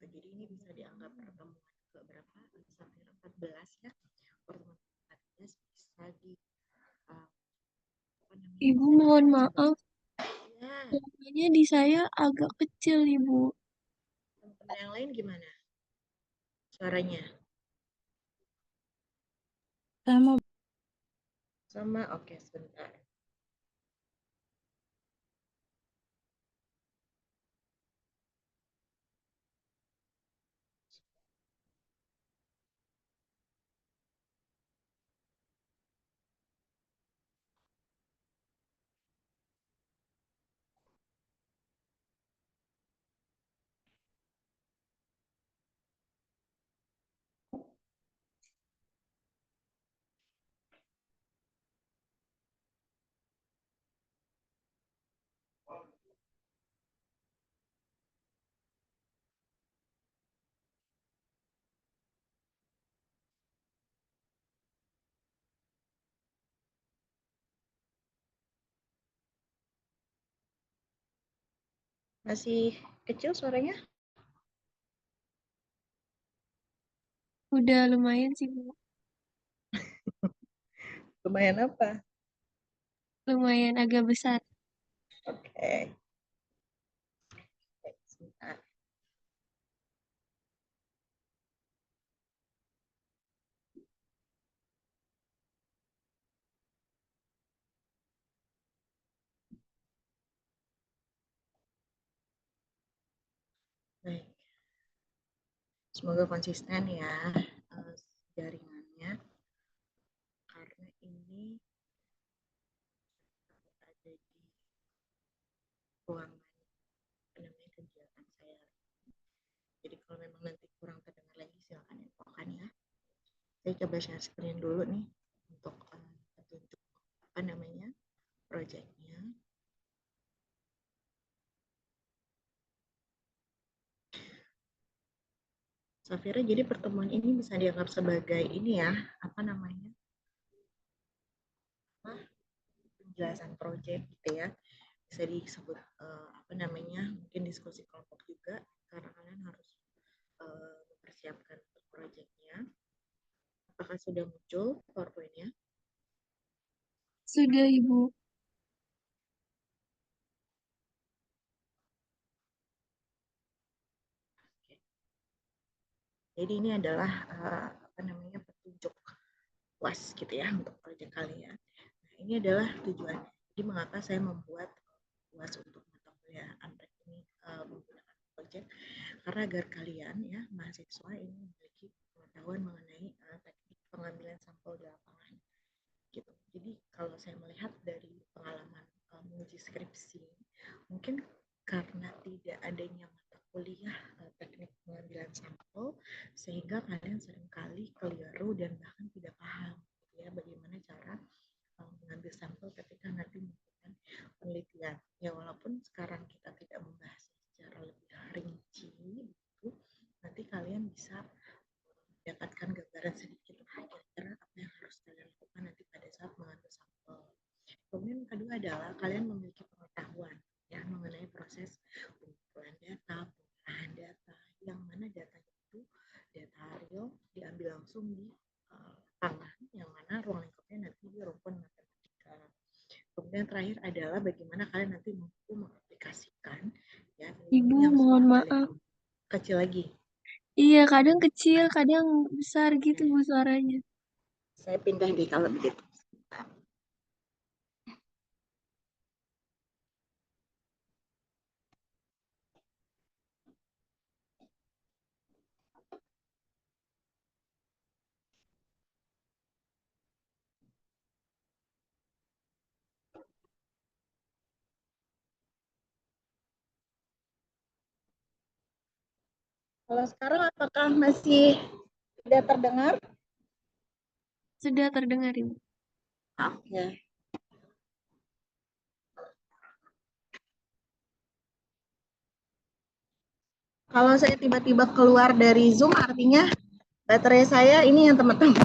Jadi ini bisa dianggap pertemuan ke berapa? Sampai 14 ya. Pertemuan 14 bisa di Ibu mohon maaf, ya. suaranya di saya agak kecil, Ibu. Teman-teman yang lain gimana suaranya? Sama, oke, sebentar. Masih kecil suaranya? Udah lumayan sih, Bu. Lumayan apa? Lumayan agak besar. Oke. Sebentar. Baik. Semoga konsisten ya jaringannya. Karena ini ada di ruangan namanya kegiatan saya. Jadi kalau memang nanti kurang terdengar lagi silakan infokan ya. Saya coba share screen dulu nih untuk petunjuk apa namanya proyeknya. Safira, jadi pertemuan ini bisa dianggap sebagai ini ya, apa namanya? Penjelasan proyek gitu ya. Bisa disebut apa namanya? Mungkin diskusi kelompok juga karena kalian harus mempersiapkan untuk proyeknya. Apakah sudah muncul PowerPoint-nya? Sudah, Ibu. Oke. Jadi ini adalah apa namanya petunjuk UAS gitu ya untuk proyek kalian. Nah, ini adalah tujuannya. Jadi mengapa saya membuat UAS untuk mata kuliah AMREK ini menggunakan proyek karena agar kalian ya mahasiswa ini memiliki pengetahuan mengenai teknik pengambilan sampel di lapangan gitu. Jadi kalau saya melihat dari pengalaman menguji skripsi, mungkin karena tidak adanya mata kuliah teknik pengambilan sampel, sehingga kalian seringkali keliru dan bahkan tidak paham gitu ya bagaimana cara mengambil sampel ketika nanti melakukan penelitian. Ya walaupun sekarang kita tidak membahas secara lebih rinci, gitu, nanti kalian bisa mendapatkan gambaran sedikit kira-kira apa yang harus kalian lakukan nanti pada saat mengambil sampel. Kemudian yang kedua adalah kalian memiliki pengetahuan ya mengenai proses pengumpulan data, pengolahan data, yang mana datanya itu data real diambil langsung di lapangan, yang mana ruang lingkupnya nanti di rumpun matematika. Kemudian terakhir adalah bagaimana kalian nanti mampu mengaplikasikan ya Ibu ilmu yang mohon sudah kalian maaf. kecil lagi. Iya, kadang kecil, kadang besar gitu, Bu, suaranya. Saya pindah deh kalau begitu. Kalau sekarang apakah masih tidak terdengar? Sudah terdengar, Ibu. Oke. Kalau saya tiba-tiba keluar dari Zoom, artinya baterai saya ini yang teman-teman.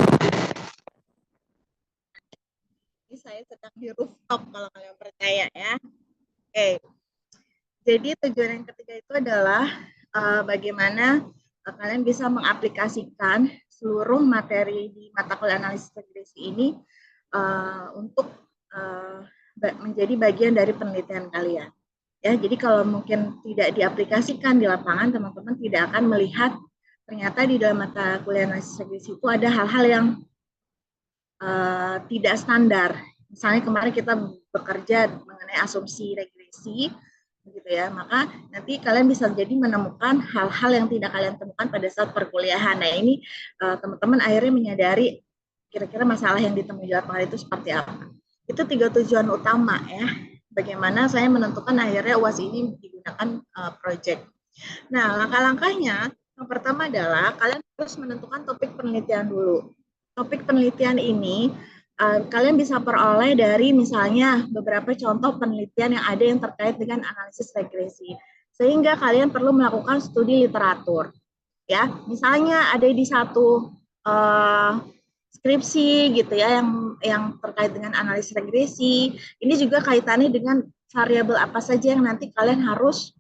Ini saya sedang di rooftop kalau kalian percaya ya. Oke. Jadi tujuan yang ketiga itu adalah bagaimana kalian bisa mengaplikasikan seluruh materi di mata kuliah analisis regresi ini untuk menjadi bagian dari penelitian kalian. Ya, jadi kalau mungkin tidak diaplikasikan di lapangan, teman-teman tidak akan melihat ternyata di dalam mata kuliah analisis regresi itu ada hal-hal yang tidak standar. Misalnya kemarin kita bekerja mengenai asumsi regresi, begitu ya, maka nanti kalian bisa jadi menemukan hal-hal yang tidak kalian temukan pada saat perkuliahan. Nah ini teman-teman akhirnya menyadari kira-kira masalah yang ditemui di lapangan itu seperti apa. Itu 3 tujuan utama ya. Bagaimana saya menentukan akhirnya UAS ini digunakan project. Nah langkah-langkahnya yang pertama adalah kalian harus menentukan topik penelitian dulu. Topik penelitian ini kalian bisa peroleh dari misalnya beberapa contoh penelitian yang ada yang terkait dengan analisis regresi. Sehingga kalian perlu melakukan studi literatur. Ya, misalnya ada di satu skripsi gitu ya yang terkait dengan analisis regresi. Ini juga kaitannya dengan variabel apa saja yang nanti kalian harus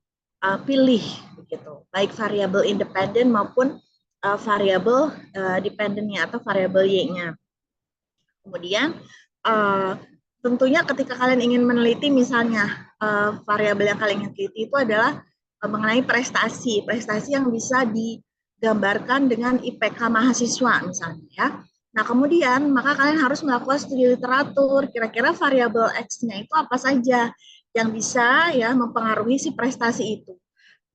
pilih gitu. Baik variabel independen maupun variabel dependennya atau variabel Y-nya. Kemudian tentunya ketika kalian ingin meneliti misalnya variabel yang kalian ingin teliti itu adalah mengenai prestasi yang bisa digambarkan dengan IPK mahasiswa misalnya ya. Nah kemudian maka kalian harus melakukan studi literatur, kira-kira variabel X-nya itu apa saja yang bisa ya mempengaruhi si prestasi itu.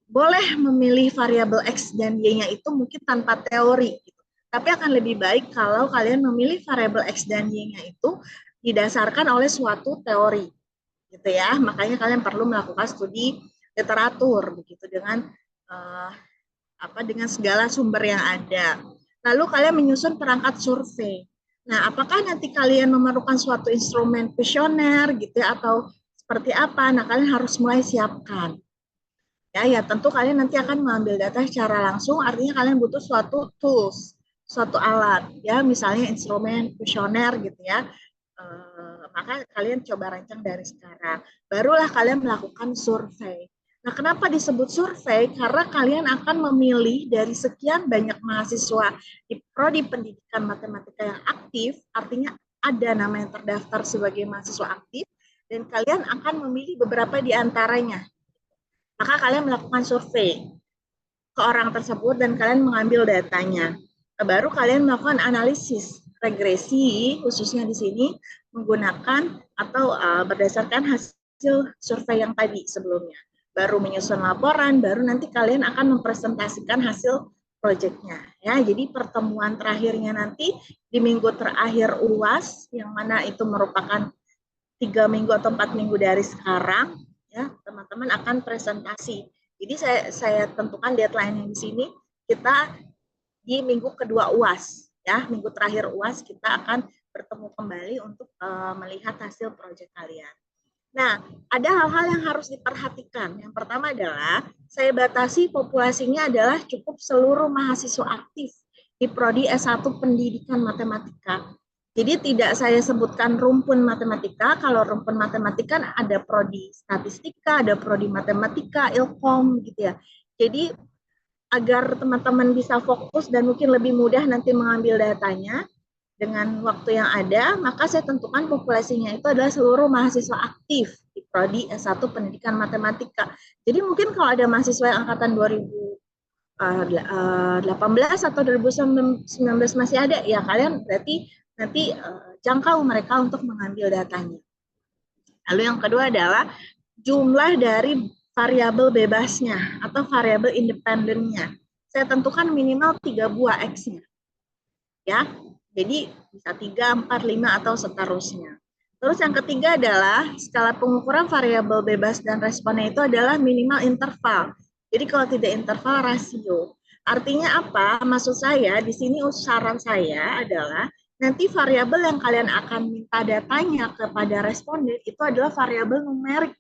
Boleh memilih variabel X dan Y-nya itu mungkin tanpa teori gitu. Tapi akan lebih baik kalau kalian memilih variabel X dan Y-nya itu didasarkan oleh suatu teori gitu ya. Makanya kalian perlu melakukan studi literatur begitu dengan dengan segala sumber yang ada. Lalu kalian menyusun perangkat survei. Nah, apakah nanti kalian memerlukan suatu instrumen kuesioner gitu ya atau seperti apa? Nah, kalian harus mulai siapkan. Ya, tentu kalian nanti akan mengambil data secara langsung, artinya kalian butuh suatu tools, suatu alat, ya, misalnya instrumen kuesioner gitu ya. Maka kalian coba rancang dari sekarang. Barulah kalian melakukan survei. Nah, kenapa disebut survei? Karena kalian akan memilih dari sekian banyak mahasiswa di prodi pendidikan matematika yang aktif, artinya ada nama yang terdaftar sebagai mahasiswa aktif, dan kalian akan memilih beberapa di antaranya. Maka kalian melakukan survei ke orang tersebut dan kalian mengambil datanya. Baru kalian melakukan analisis regresi, khususnya di sini menggunakan atau berdasarkan hasil survei yang tadi sebelumnya. Baru menyusun laporan, baru nanti kalian akan mempresentasikan hasil proyeknya. Ya, jadi pertemuan terakhirnya nanti di minggu terakhir UAS, yang mana itu merupakan 3 minggu atau 4 minggu dari sekarang, ya teman-teman akan presentasi. Jadi saya tentukan deadline yang di sini kita di minggu kedua UAS, ya minggu terakhir UAS kita akan bertemu kembali untuk melihat hasil proyek kalian. Nah, ada hal-hal yang harus diperhatikan. Yang pertama adalah saya batasi populasinya adalah cukup seluruh mahasiswa aktif di prodi S1 Pendidikan Matematika. Jadi tidak saya sebutkan rumpun matematika. Kalau rumpun matematika ada prodi statistika, ada prodi matematika, ilkom gitu ya. Jadi agar teman-teman bisa fokus dan mungkin lebih mudah nanti mengambil datanya dengan waktu yang ada, maka saya tentukan populasinya itu adalah seluruh mahasiswa aktif di prodi S1 Pendidikan Matematika. Jadi mungkin kalau ada mahasiswa yang angkatan 2018 atau 2019 masih ada, ya kalian berarti nanti jangkau mereka untuk mengambil datanya. Lalu yang kedua adalah jumlah dari variabel bebasnya atau variabel independennya. Saya tentukan minimal 3 buah X-nya. Ya, jadi bisa 3, 4, 5, atau seterusnya. Terus yang ketiga adalah skala pengukuran variabel bebas dan responnya itu adalah minimal interval. Jadi kalau tidak interval, rasio. Artinya apa? Maksud saya, di sini saran saya adalah nanti variabel yang kalian akan minta datanya kepada responden itu adalah variabel numerik.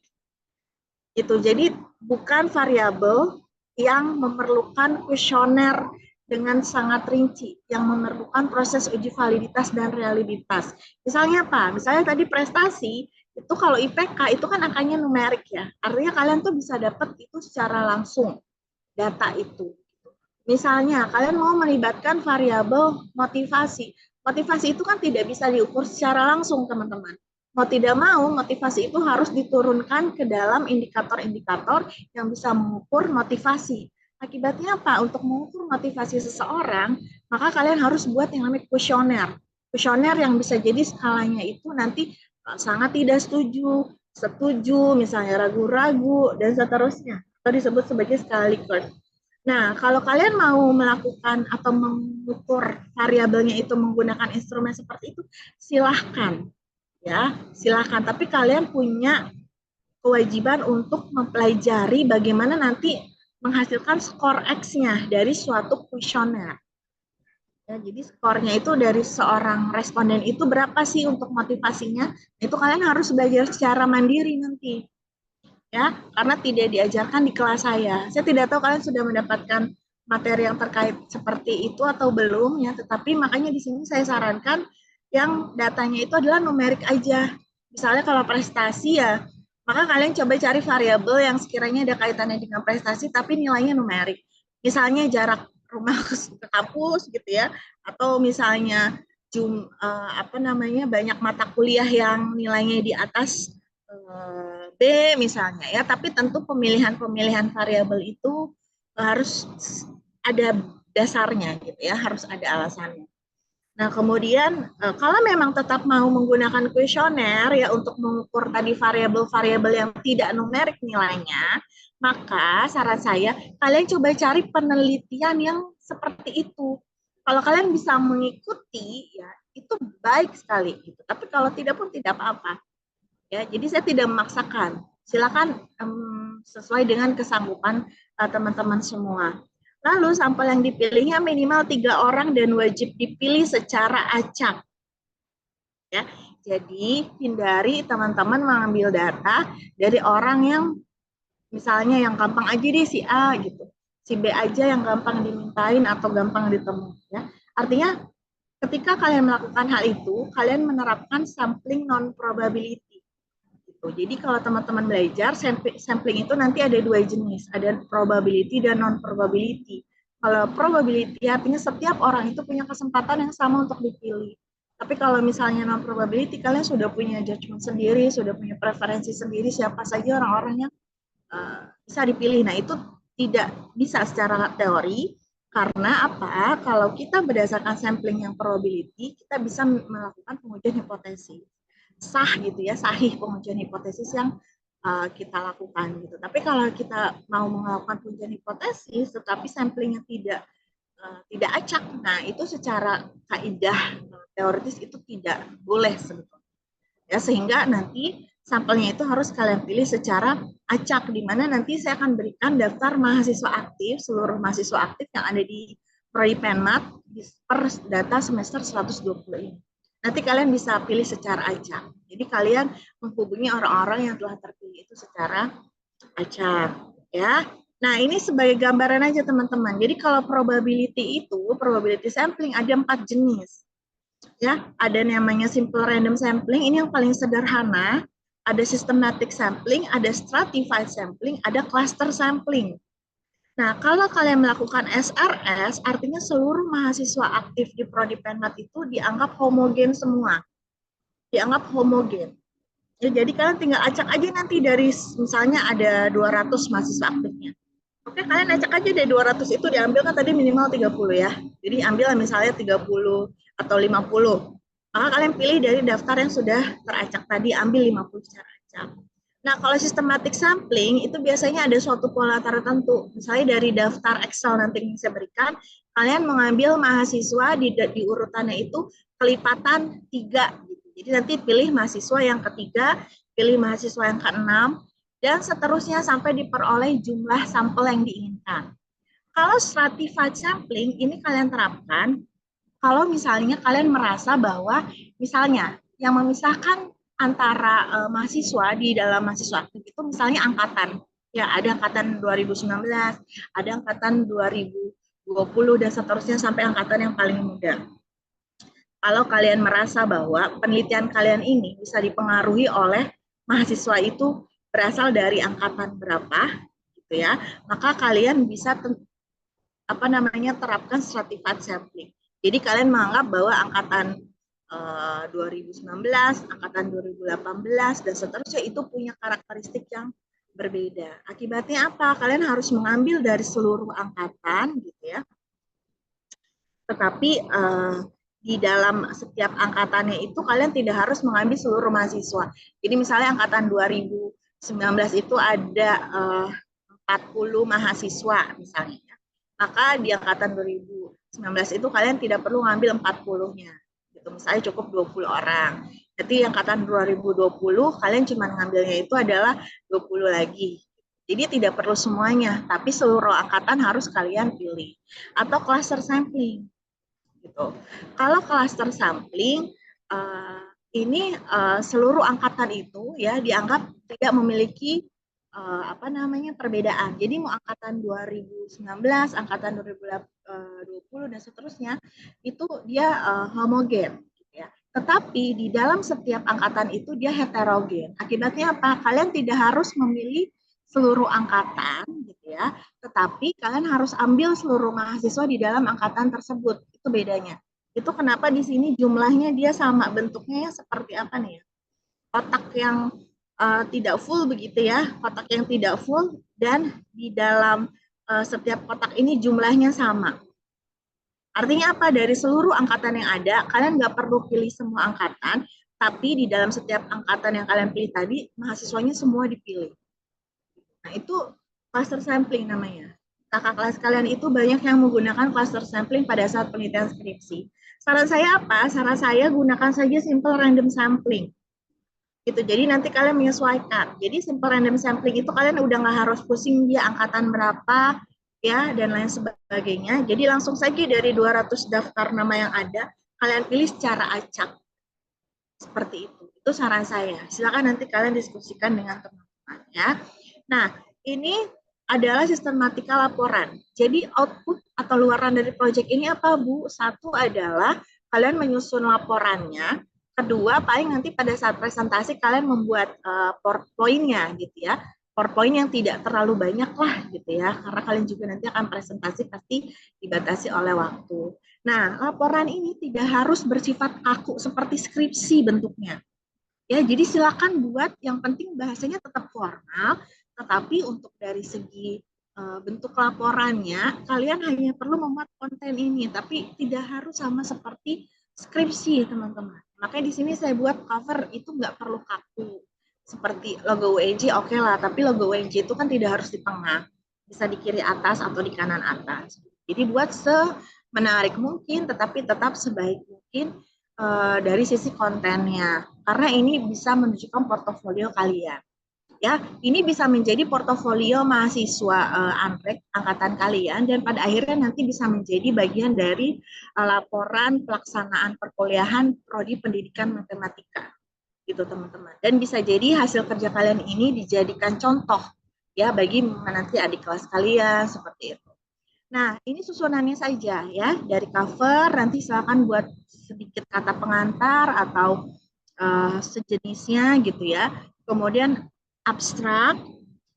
Jadi bukan variabel yang memerlukan kuesioner dengan sangat rinci, yang memerlukan proses uji validitas dan realitas. Misalnya apa? Misalnya tadi prestasi, itu kalau IPK itu kan angkanya numerik ya. Artinya kalian tuh bisa dapat itu secara langsung. data itu. Misalnya, kalian mau melibatkan variabel motivasi. Motivasi itu kan tidak bisa diukur secara langsung, teman-teman. Mau tidak mau, motivasi itu harus diturunkan ke dalam indikator-indikator yang bisa mengukur motivasi. Akibatnya apa? Untuk mengukur motivasi seseorang, maka kalian harus buat yang namanya kuesioner. Kuesioner yang bisa jadi skalanya itu nanti sangat tidak setuju, setuju, misalnya ragu-ragu, dan seterusnya. Atau disebut sebagai skala Likert. Nah, kalau kalian mau melakukan atau mengukur variabelnya itu menggunakan instrumen seperti itu, silahkan ya, silahkan. Tapi kalian punya kewajiban untuk mempelajari bagaimana nanti menghasilkan skor X-nya dari suatu kuesioner. Ya, jadi skornya itu dari seorang responden itu berapa sih untuk motivasinya? Itu kalian harus belajar secara mandiri nanti ya, karena tidak diajarkan di kelas saya. Saya tidak tahu kalian sudah mendapatkan materi yang terkait seperti itu atau belum ya, tetapi makanya di sini saya sarankan yang datanya itu adalah numerik aja. Misalnya kalau prestasi ya, maka kalian coba cari variabel yang sekiranya ada kaitannya dengan prestasi tapi nilainya numerik. Misalnya jarak rumah ke kampus gitu ya, atau misalnya apa namanya banyak mata kuliah yang nilainya di atas B misalnya ya, tapi tentu pemilihan-pemilihan variabel itu harus ada dasarnya gitu ya, harus ada alasannya. Nah, kemudian kalau memang tetap mau menggunakan kuesioner ya untuk mengukur tadi variabel-variabel yang tidak numerik nilainya, maka saran saya kalian coba cari penelitian yang seperti itu. Kalau kalian bisa mengikuti ya itu baik sekali gitu. Tapi kalau tidak pun tidak apa-apa. Ya, jadi saya tidak memaksakan. Silakan sesuai dengan kesanggupan teman-teman semua. Lalu sampel yang dipilihnya minimal 3 orang dan wajib dipilih secara acak. Ya, jadi hindari teman-teman mengambil data dari orang yang misalnya yang gampang aja deh si A gitu, si B aja yang gampang dimintain atau gampang ditemu. Ya, artinya ketika kalian melakukan hal itu, kalian menerapkan sampling non probability. Jadi kalau teman-teman belajar, sampling itu nanti ada 2 jenis, ada probability dan non-probability. Kalau probability artinya setiap orang itu punya kesempatan yang sama untuk dipilih. Tapi kalau misalnya non-probability, kalian sudah punya judgment sendiri, sudah punya preferensi sendiri, siapa saja orang-orang yang bisa dipilih. Nah, itu tidak bisa secara teori, karena apa? Kalau kita berdasarkan sampling yang probability, kita bisa melakukan pengujian hipotesis. Sah gitu ya, sahih pengujian hipotesis yang kita lakukan gitu. Tapi kalau kita mau melakukan pengujian hipotesis, tetapi samplingnya tidak acak, nah itu secara kaidah teoritis itu tidak boleh sebetulnya. Ya, sehingga nanti sampelnya itu harus kalian pilih secara acak, di mana nanti saya akan berikan daftar mahasiswa aktif, seluruh mahasiswa aktif yang ada di Prodi Penmat per data semester 120 ini. Nanti kalian bisa pilih secara acak. Jadi kalian menghubungi orang-orang yang telah terpilih itu secara acak. Ya. Nah, ini sebagai gambaran aja teman-teman. Jadi kalau probability itu, probability sampling ada 4 jenis. Ya, ada namanya simple random sampling, ini yang paling sederhana. Ada systematic sampling, ada stratified sampling, ada cluster sampling. Nah, kalau kalian melakukan SRS, artinya seluruh mahasiswa aktif di Prodi Penmat itu dianggap homogen semua. Dianggap homogen. Ya, jadi kalian tinggal acak aja nanti dari misalnya ada 200 mahasiswa aktifnya. Oke, kalian acak aja dari 200 itu diambil kan tadi minimal 30 ya. Jadi ambil misalnya 30 atau 50. Maka kalian pilih dari daftar yang sudah teracak tadi, ambil 50 secara acak. Nah, kalau systematic sampling itu biasanya ada suatu pola tertentu. Misalnya dari daftar Excel nanti yang saya berikan, kalian mengambil mahasiswa di urutannya itu kelipatan 3. Gitu. Jadi nanti pilih mahasiswa yang ketiga, pilih mahasiswa yang keenam, dan seterusnya sampai diperoleh jumlah sampel yang diinginkan. Kalau stratified sampling ini kalian terapkan kalau misalnya kalian merasa bahwa misalnya yang memisahkan antara mahasiswa di dalam mahasiswa aktif itu misalnya angkatan. Ya, ada angkatan 2019, ada angkatan 2020 dan seterusnya sampai angkatan yang paling muda. Kalau kalian merasa bahwa penelitian kalian ini bisa dipengaruhi oleh mahasiswa itu berasal dari angkatan berapa, gitu ya, maka kalian bisa terapkan stratified sampling. Jadi kalian menganggap bahwa angkatan 2019, angkatan 2018 dan seterusnya itu punya karakteristik yang berbeda. Akibatnya apa? Kalian harus mengambil dari seluruh angkatan gitu ya. Tetapi di dalam setiap angkatannya itu kalian tidak harus mengambil seluruh mahasiswa. Jadi misalnya angkatan 2019 itu ada 40 mahasiswa misalnya. Maka di angkatan 2019 itu kalian tidak perlu ngambil 40-nya. Gitu. Misalnya cukup 20 orang. Jadi angkatan 2020 kalian cuma ngambilnya itu adalah 20 lagi. Jadi tidak perlu semuanya, tapi seluruh angkatan harus kalian pilih. Atau cluster sampling. Gitu. Kalau cluster sampling, ini seluruh angkatan itu ya dianggap tidak memiliki perbedaan. Jadi mau angkatan 2019, angkatan 2020 dan seterusnya itu dia homogen gitu ya. Tetapi di dalam setiap angkatan itu dia heterogen. Akibatnya apa? Kalian tidak harus memilih seluruh angkatan gitu ya, tetapi kalian harus ambil seluruh mahasiswa di dalam angkatan tersebut. Itu bedanya. Itu kenapa di sini jumlahnya dia sama, bentuknya seperti apa nih ya? Kotak yang tidak full begitu ya, kotak yang tidak full dan di dalam setiap kotak ini jumlahnya sama. Artinya apa? Dari seluruh angkatan yang ada, kalian nggak perlu pilih semua angkatan, tapi di dalam setiap angkatan yang kalian pilih tadi, mahasiswanya semua dipilih. Nah, itu cluster sampling namanya. Kakak kelas kalian itu banyak yang menggunakan cluster sampling pada saat penelitian skripsi. Saran saya apa? Saran saya gunakan saja simple random sampling. Gitu. Jadi nanti kalian menyesuaikan. Jadi simple random sampling itu kalian udah nggak harus pusing dia angkatan berapa ya dan lain sebagainya. Jadi langsung saja dari 200 daftar nama yang ada, kalian pilih secara acak. Seperti itu. Itu saran saya. Silakan nanti kalian diskusikan dengan teman-teman ya. Nah, ini adalah sistematika laporan. Jadi output atau luaran dari proyek ini apa, Bu? Satu adalah kalian menyusun laporannya. Kedua, paling nanti pada saat presentasi kalian membuat PowerPoint-nya gitu ya. PowerPoint yang tidak terlalu banyak lah gitu ya. Karena kalian juga nanti akan presentasi pasti dibatasi oleh waktu. Nah, laporan ini tidak harus bersifat kaku seperti skripsi bentuknya. Ya, jadi silakan buat, yang penting bahasanya tetap formal, tetapi untuk dari segi bentuk laporannya, kalian hanya perlu memuat konten ini, tapi tidak harus sama seperti skripsi, teman-teman. Makanya di sini saya buat cover itu nggak perlu kaku. Seperti logo UNJ oke lah, tapi logo UNJ itu kan tidak harus di tengah, bisa di kiri atas atau di kanan atas. Jadi buat semenarik mungkin, tetapi tetap sebaik mungkin dari sisi kontennya, karena ini bisa menunjukkan portofolio kalian. Ya, ini bisa menjadi portofolio mahasiswa Anrek angkatan kalian dan pada akhirnya nanti bisa menjadi bagian dari laporan pelaksanaan perkuliahan prodi pendidikan matematika. Gitu teman-teman. Dan bisa jadi hasil kerja kalian ini dijadikan contoh ya bagi nanti adik kelas kalian seperti itu. Nah, ini susunannya saja ya. Dari cover nanti silakan buat sedikit kata pengantar atau sejenisnya gitu ya. Kemudian abstrak,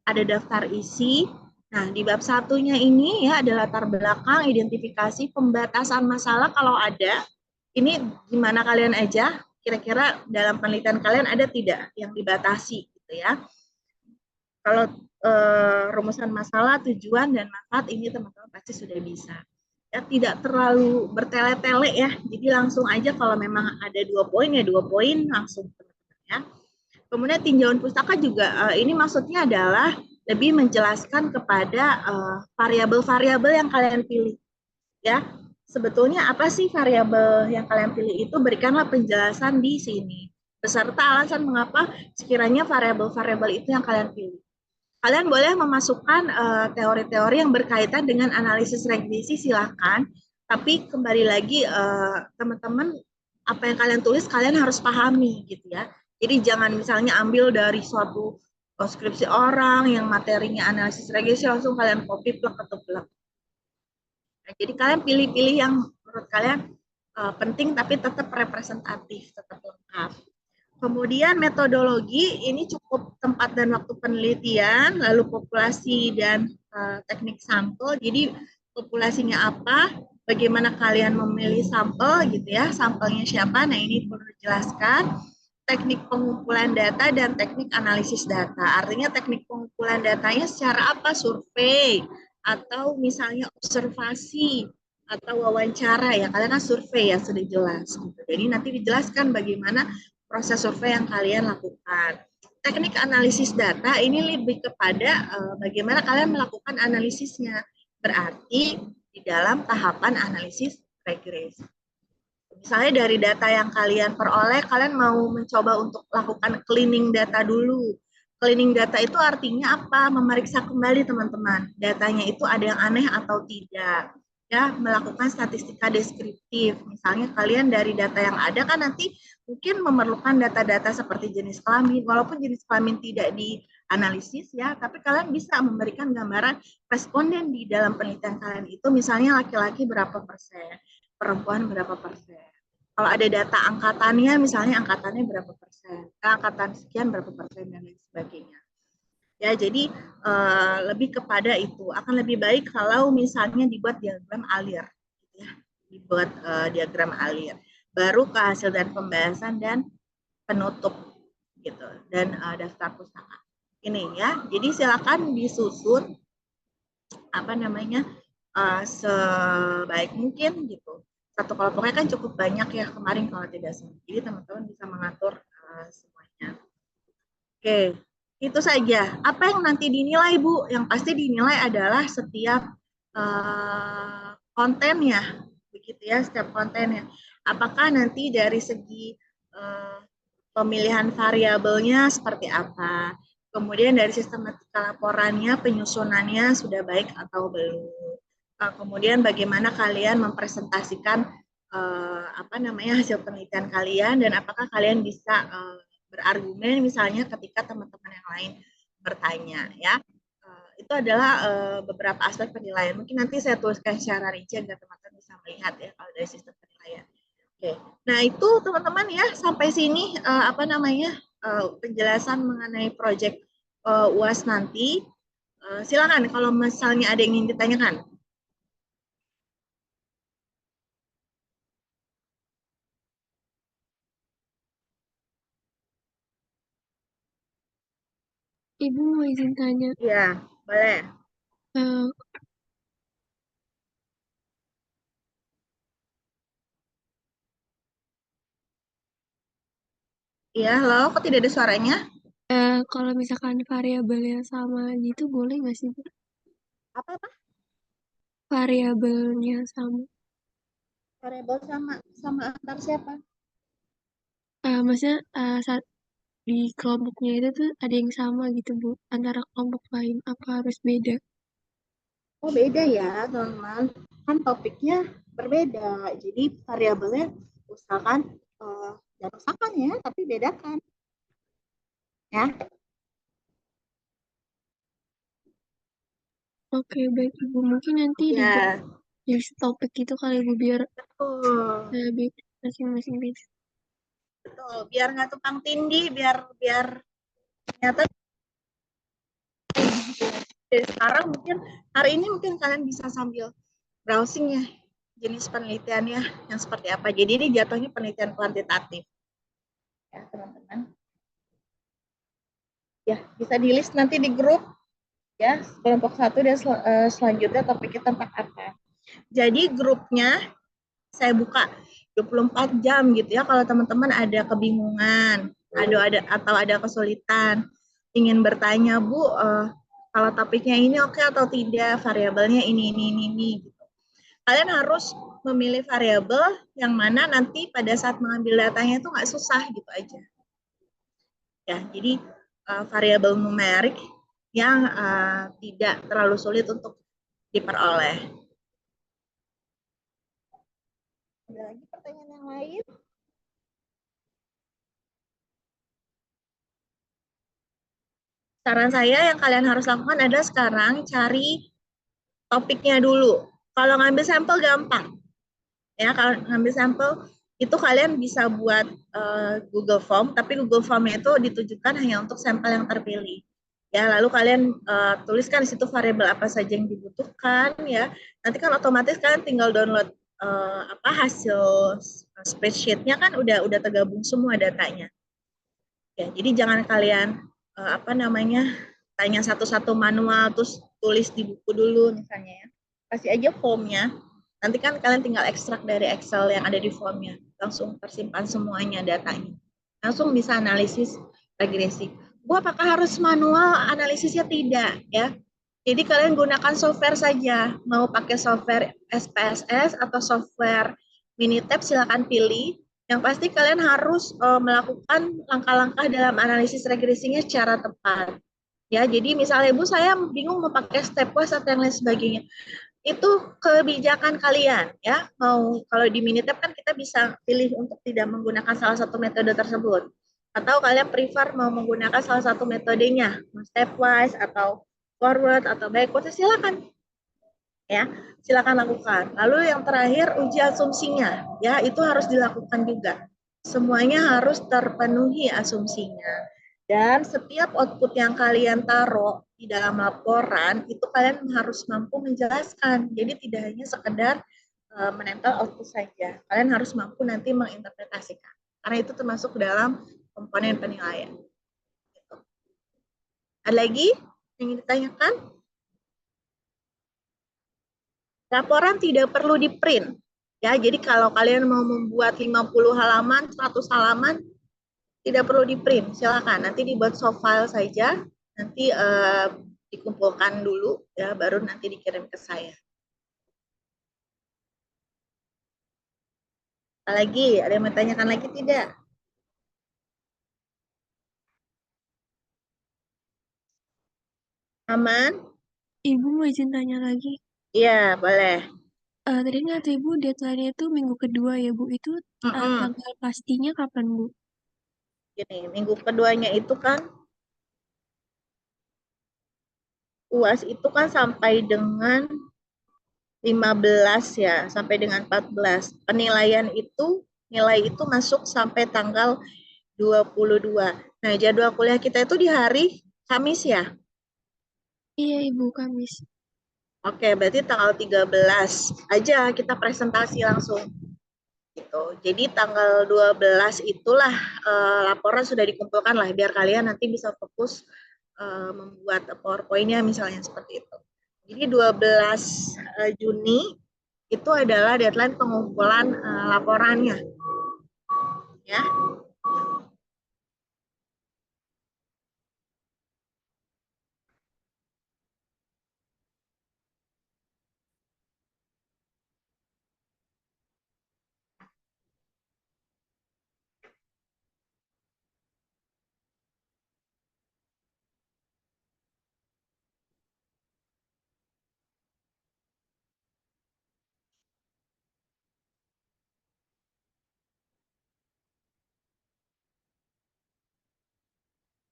ada daftar isi. Nah, di bab satunya ini ya ada latar belakang, identifikasi, pembatasan masalah kalau ada. Ini gimana kalian aja, kira-kira dalam penelitian kalian ada tidak yang dibatasi gitu ya. Kalau rumusan masalah, tujuan, dan manfaat ini teman-teman pasti sudah bisa. Ya, tidak terlalu bertele-tele ya, jadi langsung aja kalau memang ada 2 poin ya 2 poin langsung teman-teman ya. Kemudian tinjauan pustaka juga ini maksudnya adalah lebih menjelaskan kepada variabel-variabel yang kalian pilih. Ya, sebetulnya apa sih variabel yang kalian pilih itu, berikanlah penjelasan di sini beserta alasan mengapa sekiranya variabel-variabel itu yang kalian pilih. Kalian boleh memasukkan teori-teori yang berkaitan dengan analisis regresi, silahkan. Tapi kembali lagi teman-teman, apa yang kalian tulis kalian harus pahami gitu ya. Jadi jangan misalnya ambil dari suatu skripsi orang yang materinya analisis regresi langsung kalian copy plek atau plek. Nah, jadi kalian pilih-pilih yang menurut kalian penting tapi tetap representatif, tetap lengkap. Kemudian metodologi ini cukup tempat dan waktu penelitian, lalu populasi dan teknik sampel. Jadi populasinya apa, bagaimana kalian memilih sampel gitu ya, sampelnya siapa, nah ini perlu dijelaskan. Teknik pengumpulan data dan teknik analisis data. Artinya teknik pengumpulan datanya secara apa, survei, atau misalnya observasi, atau wawancara ya, kalian kan survei ya sudah jelas. Gitu. Jadi nanti dijelaskan bagaimana proses survei yang kalian lakukan. Teknik analisis data ini lebih kepada bagaimana kalian melakukan analisisnya. Berarti di dalam tahapan analisis regresi. Misalnya dari data yang kalian peroleh, kalian mau mencoba untuk lakukan cleaning data dulu. Cleaning data itu artinya apa? Memeriksa kembali teman-teman. Datanya itu ada yang aneh atau tidak. Ya, melakukan statistika deskriptif. Misalnya kalian dari data yang ada kan nanti mungkin memerlukan data-data seperti jenis kelamin. Walaupun jenis kelamin tidak dianalisis ya, tapi kalian bisa memberikan gambaran responden di dalam penelitian kalian itu. Misalnya laki-laki berapa persen, perempuan berapa persen. Kalau ada data angkatannya, misalnya angkatannya berapa persen, angkatan sekian berapa persen, dan lain sebagainya. Ya, jadi lebih kepada itu. Akan lebih baik kalau misalnya dibuat diagram alir, ya, dibuat diagram alir. Baru ke hasil dan pembahasan dan penutup, gitu, dan daftar pustaka. Ini ya. Jadi silakan disusun apa namanya sebaik mungkin gitu. Satu kelompoknya kan cukup banyak ya kemarin kalau tidak salah. Jadi teman-teman bisa mengatur semuanya. Oke, itu saja. Apa yang nanti dinilai Bu? Yang pasti dinilai adalah setiap kontennya, begitu ya, setiap kontennya. Apakah nanti dari segi pemilihan variabelnya seperti apa? Kemudian dari sistematika laporannya, penyusunannya sudah baik atau belum? Kemudian bagaimana kalian mempresentasikan apa namanya hasil penelitian kalian dan apakah kalian bisa berargumen misalnya ketika teman-teman yang lain bertanya ya. Itu adalah beberapa aspek penilaian. Mungkin nanti saya tuliskan secara rinci agar teman-teman bisa melihat ya kalau dari sistem penilaian. Oke. Nah, itu teman-teman ya sampai sini apa namanya penjelasan mengenai proyek UAS nanti. Silakan kalau misalnya ada yang ingin ditanyakan. Ibu mau izin tanya. Iya, boleh. Eh, Iya, halo, kok tidak ada suaranya? kalau misalkan variabelnya sama gitu boleh nggak sih Bu? Apa-apa? Variabelnya sama. Variabel sama sama antar siapa? Maksudnya di kelompoknya itu tuh ada yang sama gitu Bu, antara kelompok lain apa harus beda? Oh, beda ya, teman-teman. Kan topiknya berbeda. Jadi variabelnya usahakan jangan usahakan ya, tapi bedakan ya. Oke, baik Ibu. Mungkin nanti dibuat Ya, list topik gitu kali Ibu biar betul. beda masing-masing beda. Betul. Biar nggak tumpang tindih, biar biar ternyata dari sekarang mungkin hari ini mungkin kalian bisa sambil browsing ya jenis penelitiannya yang seperti apa. Jadi ini jatuhnya penelitian kuantitatif ya teman-teman. Ya bisa di list nanti di grup ya kelompok 1 dan selanjutnya topiknya tentang apa. Jadi grupnya saya buka 24 jam gitu ya kalau teman-teman ada kebingungan, ada kesulitan, ingin bertanya Bu, kalau topiknya ini oke atau tidak, variabelnya ini gitu. Kalian harus memilih variabel yang mana nanti pada saat mengambil datanya itu nggak susah gitu aja. Ya, jadi variabel numerik yang tidak terlalu sulit untuk diperoleh. Ada lagi pertanyaan yang lain? Saran saya yang kalian harus lakukan adalah sekarang cari topiknya dulu. Kalau ngambil sampel gampang. Ya, kalau ngambil sampel itu kalian bisa buat Google Form, tapi Google Form-nya itu ditujukan hanya untuk sampel yang terpilih. Ya, lalu kalian tuliskan di situ variabel apa saja yang dibutuhkan ya. Nanti kan otomatis kalian tinggal download hasil spreadsheet-nya kan udah tergabung semua datanya. Ya, jadi jangan kalian tanya satu-satu manual terus tulis di buku dulu misalnya ya. Kasih aja formnya. Nanti kan kalian tinggal ekstrak dari Excel yang ada di formnya. Langsung tersimpan semuanya datanya. Langsung bisa analisis regresi. Bu, apakah harus manual analisisnya? Tidak ya. Jadi kalian gunakan software saja. Mau pakai software SPSS atau software Minitab silakan pilih. Yang pasti kalian harus melakukan langkah-langkah dalam analisis regresinya secara tepat. Ya, jadi misalnya Bu saya bingung mau pakai stepwise atau yang lain sebagainya. Itu kebijakan kalian ya. Mau kalau di Minitab kan kita bisa pilih untuk tidak menggunakan salah satu metode tersebut. Atau kalian prefer mau menggunakan salah satu metodenya, stepwise atau forward atau backward, silakan ya, silakan lakukan. Lalu yang terakhir uji asumsinya, ya itu harus dilakukan juga. Semuanya harus terpenuhi asumsinya. Dan setiap output yang kalian taruh di dalam laporan itu kalian harus mampu menjelaskan. Jadi tidak hanya sekedar menempel output saja. Kalian harus mampu nanti menginterpretasikan. Karena itu termasuk dalam komponen penilaian. Ada lagi yang ingin ditanyakan? Laporan tidak perlu di-print. Ya, jadi kalau kalian mau membuat 50 halaman, 100 halaman, tidak perlu di-print. Silakan, nanti dibuat soft file saja, nanti dikumpulkan dulu, ya, baru nanti dikirim ke saya. Apalagi, ada yang mau tanyakan lagi tidak? Aman? Ibu mau izin tanya lagi. Iya, boleh. Tadi kata Ibu deadline-nya itu minggu kedua ya Bu. Itu tanggal pastinya kapan Bu? Gini, minggu keduanya itu kan UAS itu kan sampai dengan 15 ya, sampai dengan 14. Penilaian itu, nilai itu masuk sampai tanggal 22. Nah, jadwal kuliah kita itu di hari Kamis ya. Iya Ibu, Kamis. Oke, berarti tanggal 13 aja kita presentasi langsung. Gitu. Jadi tanggal 12 itulah laporan sudah dikumpulkan lah biar kalian nanti bisa fokus membuat PowerPoint-nya misalnya seperti itu. Jadi 12 Juni itu adalah deadline pengumpulan laporannya ya.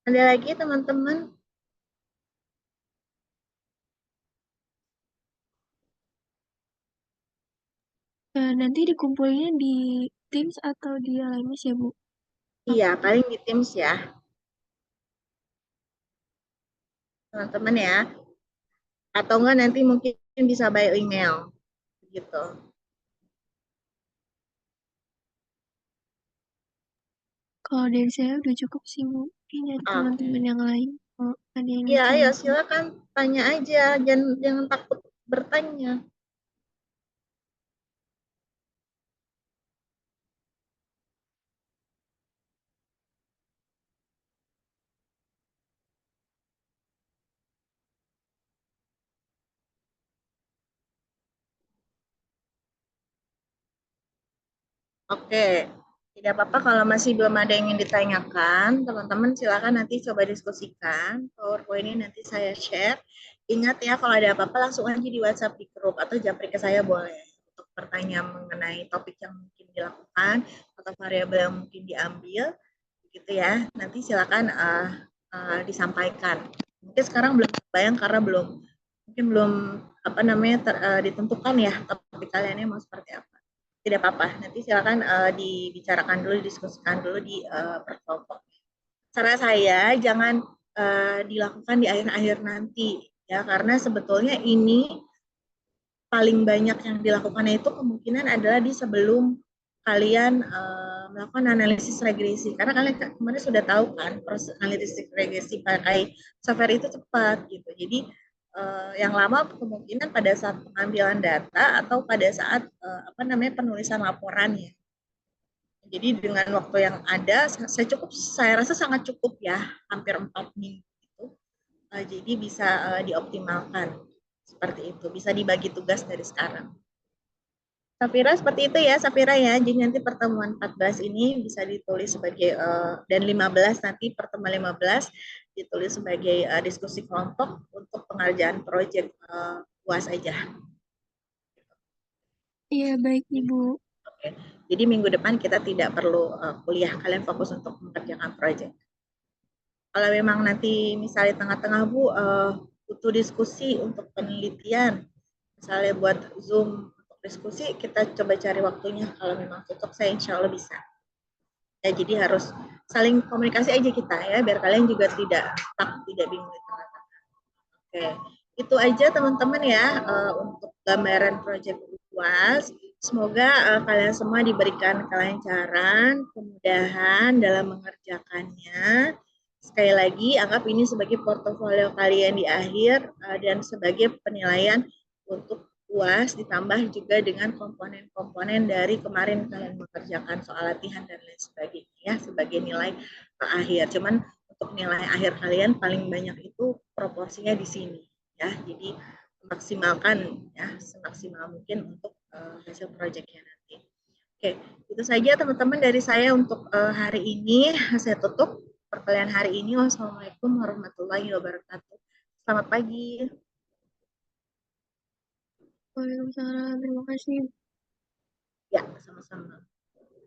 Ada lagi teman-teman? Nanti dikumpulinnya di Teams atau di LMS ya Bu? Iya, paling di Teams ya, teman-teman ya. Atau enggak nanti mungkin bisa by email gitu. Kalau dari saya udah cukup sih Bu. Ini ada teman-teman Oke. yang lain. Kalau ada yang Ya, ayo ditanyakan. silakan tanya aja, jangan takut bertanya. Oke, tidak apa-apa kalau masih belum ada yang ingin ditanyakan, teman-teman silakan nanti coba diskusikan. PowerPoint ini nanti saya share. Ingat ya, kalau ada apa-apa langsung aja di WhatsApp di grup atau japri ke saya boleh untuk bertanya mengenai topik yang mungkin dilakukan atau variabel yang mungkin diambil, gitu ya. Nanti silakan disampaikan. Mungkin sekarang belum bayang karena mungkin belum ditentukan ya topik kaliannya mau seperti apa. Tidak apa-apa, nanti silakan dibicarakan dulu, didiskusikan dulu di perkelompok. Cara saya jangan dilakukan di akhir-akhir nanti ya, karena sebetulnya ini paling banyak yang dilakukannya itu kemungkinan adalah di sebelum kalian melakukan analisis regresi, karena kalian kemarin sudah tahu kan proses analisis regresi pakai software itu cepat gitu. Jadi yang lama kemungkinan pada saat pengambilan data atau pada saat apa namanya penulisan laporannya. Jadi dengan waktu yang ada, saya rasa sangat cukup ya, hampir 4 minggu itu. Jadi bisa dioptimalkan seperti itu, bisa dibagi tugas dari sekarang. Safira seperti itu ya, Safira ya. Jadi nanti pertemuan 14 ini bisa ditulis sebagai dan 15 nanti pertemuan 15 ditulis sebagai diskusi kelompok untuk pengerjaan proyek UAS aja. Iya, baik Ibu. Oke. Jadi minggu depan kita tidak perlu kuliah, kalian fokus untuk mengerjakan proyek. Kalau memang nanti misalnya tengah-tengah Bu butuh diskusi untuk penelitian, misalnya buat Zoom untuk diskusi, kita coba cari waktunya. Kalau memang cocok, saya insya Allah bisa. Ya, jadi harus saling komunikasi aja kita ya, biar kalian juga tidak stuck, tidak bingung di tengah-tengah. Oke, itu aja teman-teman ya untuk gambaran proyek UAS. Semoga kalian semua diberikan kelancaran, kemudahan dalam mengerjakannya. Sekali lagi, anggap ini sebagai portofolio kalian di akhir dan sebagai penilaian untuk UAS, ditambah juga dengan komponen-komponen dari kemarin kalian mengerjakan soal latihan dan lain sebagainya ya, sebagai nilai akhir. Cuman untuk nilai akhir kalian paling banyak itu proporsinya di sini ya. Jadi maksimalkan ya semaksimal mungkin untuk hasil proyeknya nanti. Oke, itu saja teman-teman dari saya untuk hari ini. Saya tutup perkuliahan hari ini. Wassalamualaikum warahmatullahi wabarakatuh. Selamat pagi. Waalaikumsalam, terima kasih. Ya, sama-sama.